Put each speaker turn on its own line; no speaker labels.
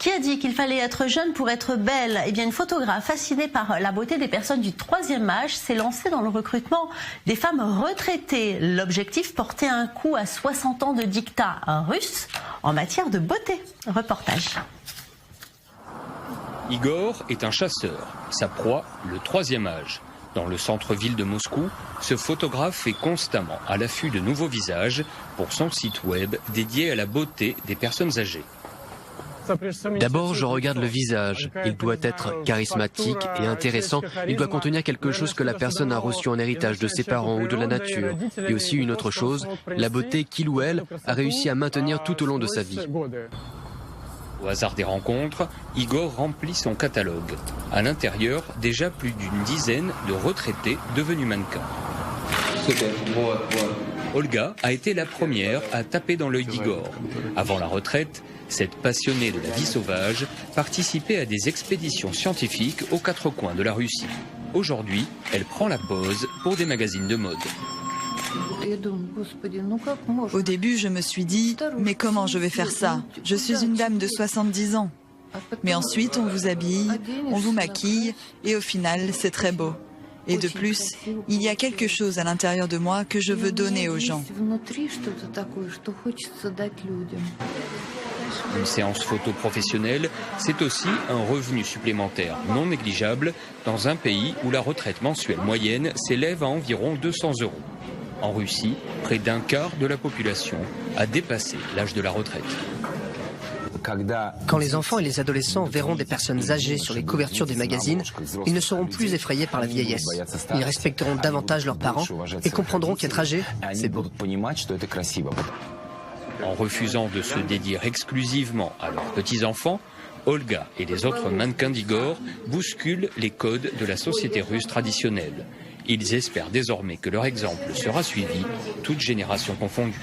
Qui a dit qu'il fallait être jeune pour être belle? Eh bien, une photographe fascinée par la beauté des personnes du troisième âge s'est lancée dans le recrutement des femmes retraitées. L'objectif, porter un coup à 60 ans de dictat russe en matière de beauté. Reportage.
Igor est un chasseur. Sa proie, le troisième âge. Dans le centre-ville de Moscou, ce photographe est constamment à l'affût de nouveaux visages pour son site web dédié à la beauté des personnes âgées.
D'abord, je regarde le visage. Il doit être charismatique et intéressant. Il doit contenir quelque chose que la personne a reçu en héritage de ses parents ou de la nature. Et aussi une autre chose, la beauté qu'il ou elle a réussi à maintenir tout au long de sa vie.
Au hasard des rencontres, Igor remplit son catalogue. À l'intérieur, déjà plus d'une dizaine de retraités devenus mannequins. Olga a été la première à taper dans l'œil d'Igor. Avant la retraite, cette passionnée de la vie sauvage participait à des expéditions scientifiques aux quatre coins de la Russie. Aujourd'hui, elle prend la pose pour des magazines de mode.
Au début, je me suis dit, mais comment je vais faire ça? Je suis une dame de 70 ans. Mais ensuite, on vous habille, on vous maquille, et au final, c'est très beau. Et de plus, il y a quelque chose à l'intérieur de moi que je veux donner aux gens.
Une séance photo professionnelle, c'est aussi un revenu supplémentaire non négligeable dans un pays où la retraite mensuelle moyenne s'élève à environ 200 €. En Russie, près d'un quart de la population a dépassé l'âge de la retraite.
Quand les enfants et les adolescents verront des personnes âgées sur les couvertures des magazines, ils ne seront plus effrayés par la vieillesse. Ils respecteront davantage leurs parents et comprendront qu'être âgé, c'est beau.
En refusant de se dédier exclusivement à leurs petits-enfants, Olga et les autres mannequins d'Igor bousculent les codes de la société russe traditionnelle. Ils espèrent désormais que leur exemple sera suivi, toutes générations confondues.